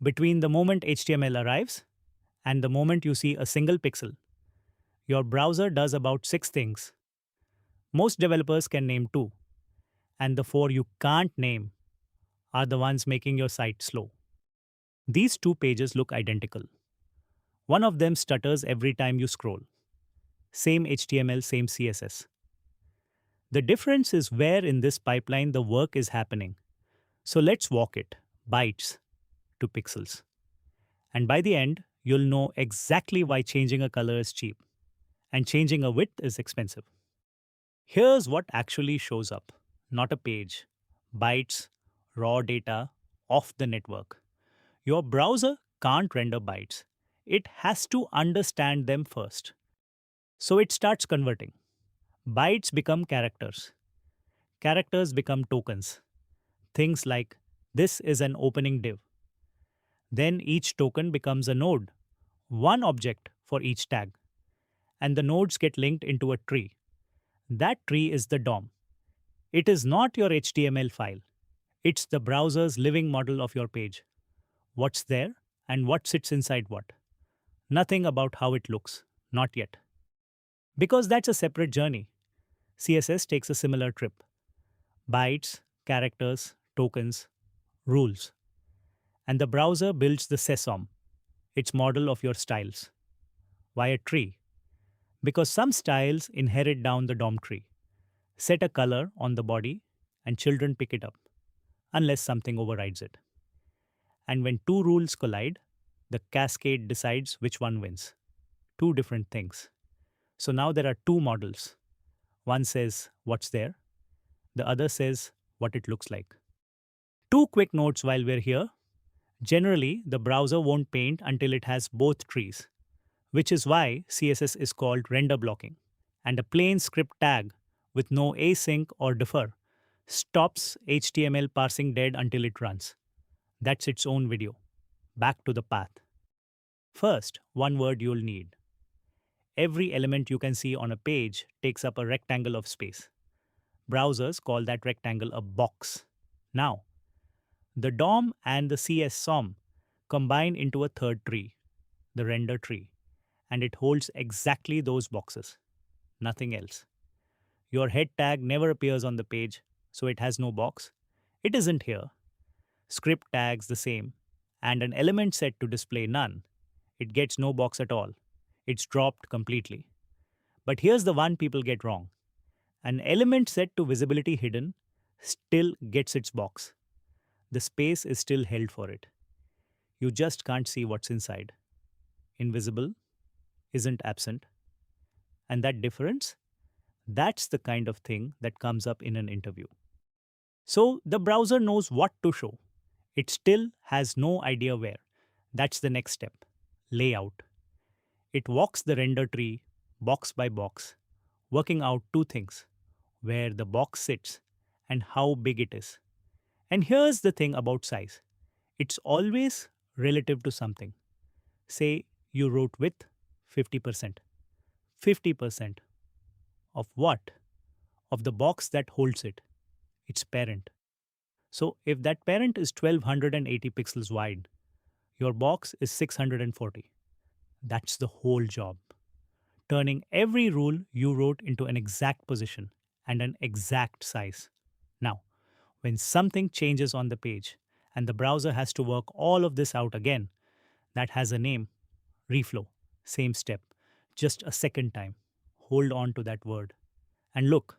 Between the moment HTML arrives and the moment you see a single pixel, your browser does about 6 things. Most developers can name 2, and the 4 you can't name are the ones making your site slow. These 2 pages look identical. One of them stutters every time you scroll. Same HTML, same CSS. The difference is where in this pipeline the work is happening. So let's walk it, bytes to pixels. And by the end, you'll know exactly why changing a color is cheap and changing a width is expensive. Here's what actually shows up, not a page, bytes, raw data off the network. Your browser can't render bytes. It has to understand them first. So it starts converting. Bytes become characters. Characters become tokens. Things like this is an opening div. Then each token becomes a node, one object for each tag. And the nodes get linked into a tree. That tree is the DOM. It is not your HTML file. It's the browser's living model of your page. What's there and what sits inside what. Nothing about how it looks, not yet. Because that's a separate journey. CSS takes a similar trip. Bytes, characters, tokens, rules. And the browser builds the CSSOM, its model of your styles. Why a tree? Because some styles inherit down the DOM tree. Set a color on the body and children pick it up, unless something overrides it. And when 2 rules collide, the cascade decides which one wins. 2 different things. So now there are 2 models. One says what's there, the other says what it looks like. 2 quick notes while we're here. Generally, the browser won't paint until it has both trees, which is why CSS is called render blocking. And a plain script tag with no async or defer stops HTML parsing dead until it runs. That's its own video. Back to the path. First, one word you'll need. Every element you can see on a page takes up a rectangle of space. Browsers call that rectangle a box. Now, the DOM and the CSSOM combine into a third tree, the render tree, and it holds exactly those boxes, nothing else. Your head tag never appears on the page, so it has no box. It isn't here. Script tags the same, and an element set to display none. It gets no box at all. It's dropped completely. But here's the one people get wrong. An element set to visibility hidden still gets its box. The space is still held for it. You just can't see what's inside. Invisible isn't absent. And that difference, that's the kind of thing that comes up in an interview. So the browser knows what to show. It still has no idea where. That's the next step. Layout. It walks the render tree box by box, working out 2 things, where the box sits and how big it is. And here's the thing about size. It's always relative to something. Say you wrote width 50%. 50% of what? Of the box that holds it. Its parent. So if that parent is 1280 pixels wide, your box is 640. That's the whole job. Turning every rule you wrote into an exact position and an exact size. Now, when something changes on the page and the browser has to work all of this out again, that has a name, reflow. Same step, just a second time. Hold on to that word. And look,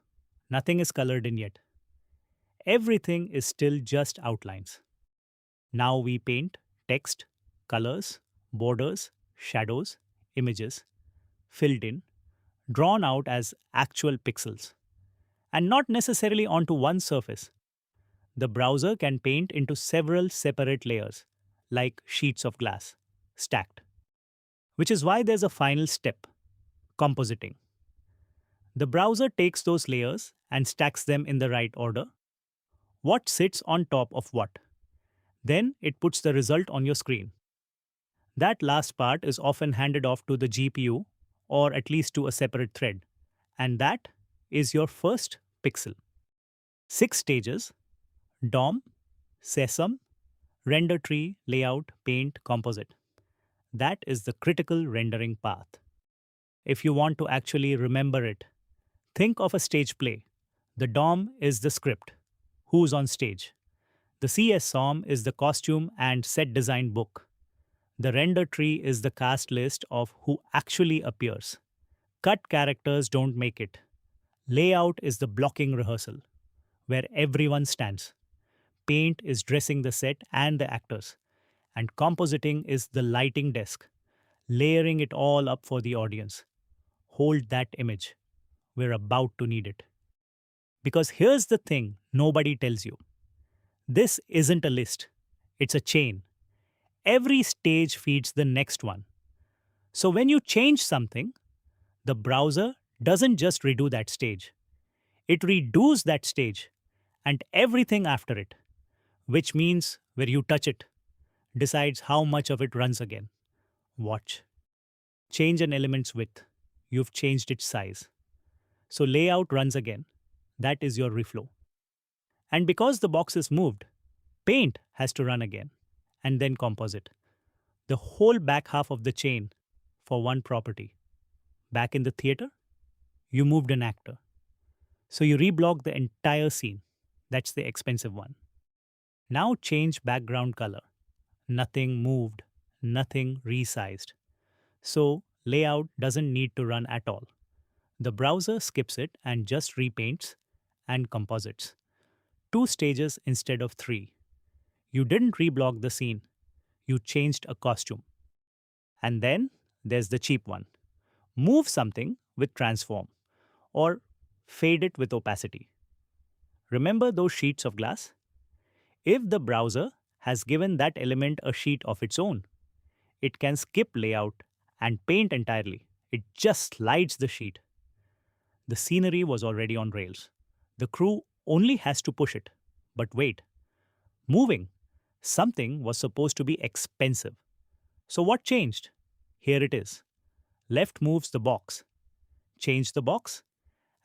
nothing is colored in yet. Everything is still just outlines. Now we paint text, colors, borders, shadows, images, filled in, drawn out as actual pixels, and not necessarily onto one surface. The browser can paint into several separate layers, like sheets of glass, stacked. Which is why there's a final step, compositing. The browser takes those layers and stacks them in the right order. What sits on top of what? Then it puts the result on your screen. That last part is often handed off to the GPU or at least to a separate thread. And that is your first pixel. 6 stages: DOM, CSSOM, Render tree, layout, paint, composite. That is the critical rendering path. If you want to actually remember it, think of a stage play. The DOM is the script, who's on stage. The CSSOM is the costume and set design book. The render tree is the cast list of who actually appears. Cut characters don't make it. Layout is the blocking rehearsal, where everyone stands. Paint is dressing the set and the actors. And compositing is the lighting desk, layering it all up for the audience. Hold that image. We're about to need it. Because here's the thing nobody tells you. This isn't a list, it's a chain. Every stage feeds the next one. So when you change something, the browser doesn't just redo that stage. It redoes that stage and everything after it, which means where you touch it, decides how much of it runs again. Watch. Change an element's width. You've changed its size. So layout runs again. That is your reflow. And because the box is moved, paint has to run again. And then composite. The whole back half of the chain for one property. Back in the theater, you moved an actor. So you reblock the entire scene. That's the expensive one. Now change background color. Nothing moved, nothing resized. So layout doesn't need to run at all. The browser skips it and just repaints and composites. 2 stages instead of 3. You didn't reblock the scene, you changed a costume. And then there's the cheap one. Move something with transform or fade it with opacity. Remember those sheets of glass? If the browser has given that element a sheet of its own, it can skip layout and paint entirely. It just slides the sheet. The scenery was already on rails. The crew only has to push it. But wait, moving something was supposed to be expensive. So what changed? Here it is. Left moves the box. Change the box,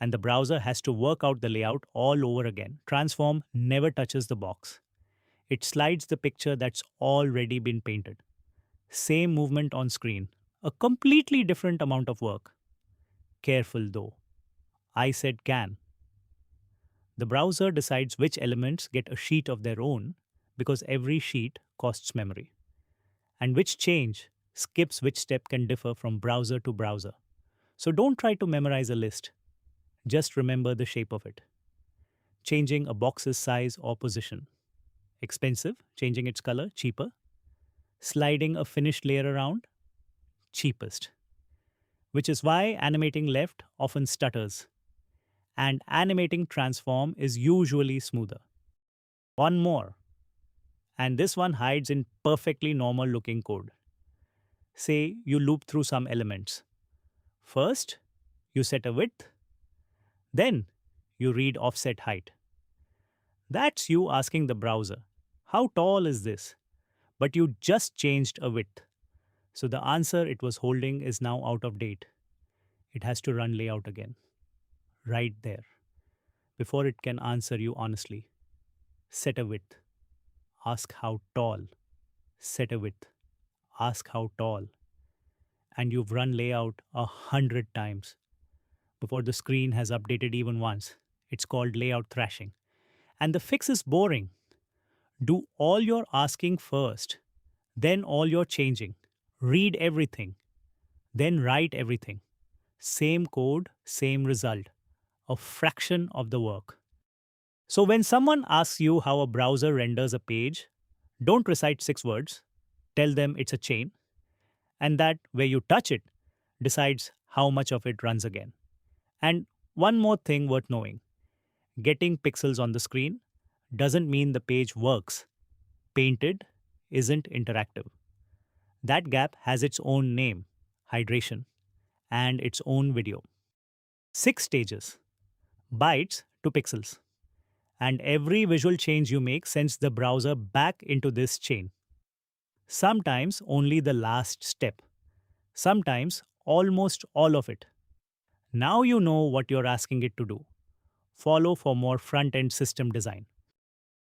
and the browser has to work out the layout all over again. Transform never touches the box. It slides the picture that's already been painted. Same movement on screen. A completely different amount of work. Careful though. I said can. The browser decides which elements get a sheet of their own because every sheet costs memory. And which change skips which step can differ from browser to browser. So don't try to memorize a list. Just remember the shape of it. Changing a box's size or position. Expensive, changing its color, cheaper. Sliding a finished layer around, cheapest. Which is why animating left often stutters. And animating transform is usually smoother. One more. And this one hides in perfectly normal looking code. Say you loop through some elements. First, you set a width. Then, you read offset height. That's you asking the browser, how tall is this? But you just changed a width. So the answer it was holding is now out of date. It has to run layout again. Right there. Before it can answer you honestly. Set a width. Ask how tall. Set a width. Ask how tall. And you've run layout 100 times before the screen has updated even once. It's called layout thrashing. And the fix is boring. Do all your asking first, then all your changing. Read everything, then write everything. Same code, same result. A fraction of the work. So when someone asks you how a browser renders a page, don't recite 6 words. Tell them it's a chain, and that where you touch it decides how much of it runs again. And one more thing worth knowing. Getting pixels on the screen doesn't mean the page works. Painted isn't interactive. That gap has its own name, hydration, and its own video. 6 stages, bytes to pixels. And every visual change you make sends the browser back into this chain. Sometimes only the last step. Sometimes almost all of it. Now you know what you're asking it to do. Follow for more front-end system design.